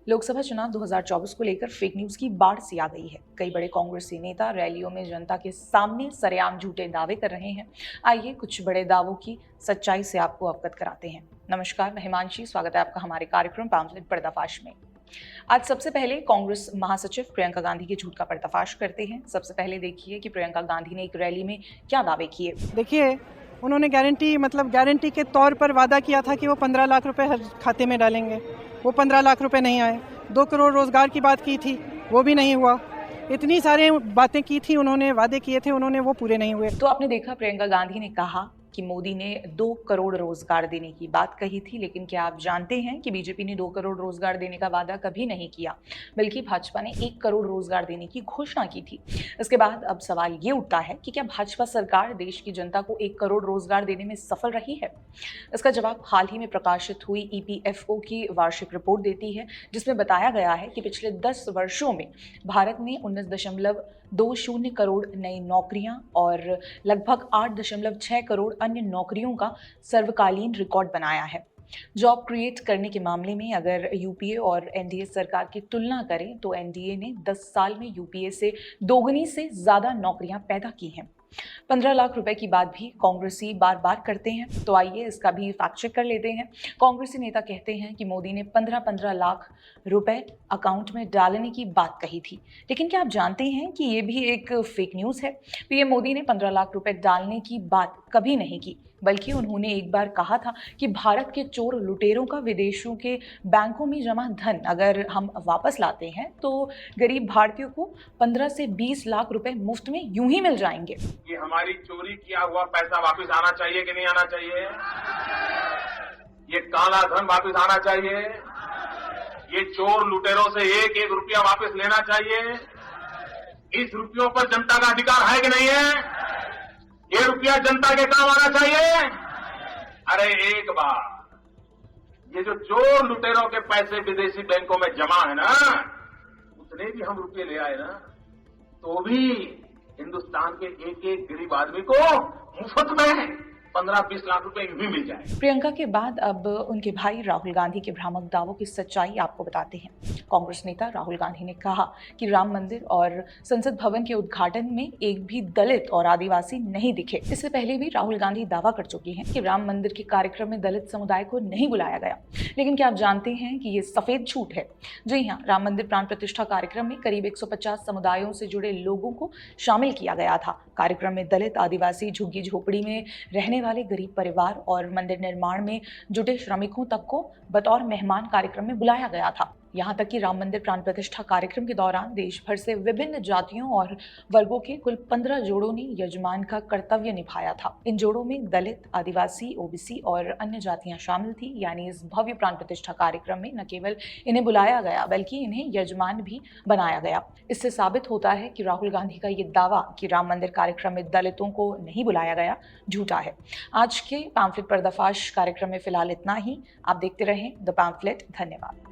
लोकसभा चुनाव 2024 को लेकर फेक न्यूज की बाढ़ सी आ गई है। कई बड़े कांग्रेसी नेता रैलियों में जनता के सामने सरेआम झूठे दावे कर रहे हैं। आइए कुछ बड़े दावों की सच्चाई से आपको अवगत कराते हैं। नमस्कार, मैं हिमांशी, स्वागत है आपका हमारे कार्यक्रम पैम्फलेट पर्दाफाश में। आज सबसे पहले कांग्रेस महासचिव प्रियंका गांधी के झूठ का पर्दाफाश करते हैं। सबसे पहले देखिए कि प्रियंका गांधी ने एक रैली में क्या दावे किए। देखिए, उन्होंने गारंटी के तौर पर वादा किया था कि वो 15 लाख रुपए हर खाते में डालेंगे। वो 15 लाख रुपए नहीं आए। 2 करोड़ रोजगार की बात की थी, वो भी नहीं हुआ। इतनी सारी बातें की थी उन्होंने, वादे किए थे उन्होंने, वो पूरे नहीं हुए। तो आपने देखा, प्रियंका गांधी ने कहा कि मोदी ने 2 करोड़ रोजगार देने की बात कही थी, लेकिन क्या आप जानते हैं कि बीजेपी ने 2 करोड़ रोजगार देने का वादा कभी नहीं किया, बल्कि भाजपा ने 1 करोड़ रोजगार देने की घोषणा की थी। इसके बाद अब सवाल ये उठता है कि क्या भाजपा सरकार देश की जनता को 1 करोड़ रोजगार देने में सफल रही है? इसका जवाब हाल ही में प्रकाशित हुई EPFO की वार्षिक रिपोर्ट देती है, जिसमें बताया गया है कि पिछले 10 वर्षों में भारत ने 19.20 करोड़ नई नौकरियां और लगभग 8.6 करोड़ अन्य नौकरियों का सर्वकालीन रिकॉर्ड बनाया है। जॉब क्रिएट करने के मामले में अगर यूपीए और एनडीए सरकार की तुलना करें तो एनडीए ने 10 साल में यूपीए से दोगुनी से ज्यादा नौकरियां पैदा की हैं। 15 लाख रुपए की बात भी कांग्रेसी बार बार करते हैं, तो आइए इसका भी फैक्ट चेक कर लेते हैं। कांग्रेसी नेता कहते हैं कि मोदी ने 15-15 लाख रुपए अकाउंट में डालने की बात कही थी, लेकिन क्या आप जानते हैं कि ये भी एक फेक न्यूज़ है। पीएम मोदी ने 15 लाख रुपए डालने की बात कभी नहीं की, बल्कि उन्होंने एक बार कहा था कि भारत के चोर लुटेरों का विदेशों के बैंकों में जमा धन अगर हम वापस लाते हैं तो गरीब भारतीयों को 15 से 20 लाख रुपए मुफ्त में यूं ही मिल जाएंगे। कि हमारी चोरी किया हुआ पैसा वापस आना चाहिए कि नहीं आना चाहिए? ये काला धन वापस आना चाहिए? ये चोर लुटेरों से एक एक रुपया वापस लेना चाहिए? इस रुपयों पर जनता का अधिकार है कि नहीं है? ये रुपया जनता के काम आना चाहिए। अरे एक बार ये जो चोर लुटेरों के पैसे विदेशी बैंकों में जमा है ना, उतने भी हम रुपये ले आए ना, तो भी हिंदुस्तान के एक एक गरीब आदमी को मुफ्त में 15-20 लाख रुपए भी मिल जाए। प्रियंका के बाद अब उनके भाई राहुल गांधी के भ्रामक दावों की सच्चाई आपको बताते हैं। कांग्रेस नेता राहुल गांधी ने कहा कि राम मंदिर और संसद भवन के उद्घाटन में एक भी दलित और आदिवासी नहीं दिखे। इससे पहले भी राहुल गांधी दावा कर चुकी हैं कि राम मंदिर के कार्यक्रम में दलित समुदाय को नहीं बुलाया गया, लेकिन क्या आप जानते हैं कि ये सफेद झूठ है? जी हाँ, राम मंदिर प्राण प्रतिष्ठा कार्यक्रम में करीब 150 समुदायों से जुड़े लोगों को शामिल किया गया था। कार्यक्रम में दलित, आदिवासी, झुग्गी झोपड़ी में रहने वाले गरीब परिवार और मंदिर निर्माण में जुटे श्रमिकों तक को बतौर मेहमान कार्यक्रम में बुलाया गया था। यहाँ तक कि राम मंदिर प्राण प्रतिष्ठा कार्यक्रम के दौरान देश भर से विभिन्न जातियों और वर्गों के कुल 15 जोड़ों ने यजमान का कर्तव्य निभाया था। इन जोड़ों में दलित, आदिवासी, ओबीसी और अन्य जातियां शामिल थी। यानी इस भव्य प्राण प्रतिष्ठा कार्यक्रम में न केवल इन्हें बुलाया गया बल्कि इन्हें यजमान भी बनाया गया। इससे साबित होता है कि राहुल गांधी का ये दावा कि राम मंदिर कार्यक्रम में दलितों को नहीं बुलाया गया झूठा है। आज के पैम्फलेट पर्दाफाश कार्यक्रम में फिलहाल इतना ही। आप देखते रहें द पैम्फलेट। धन्यवाद।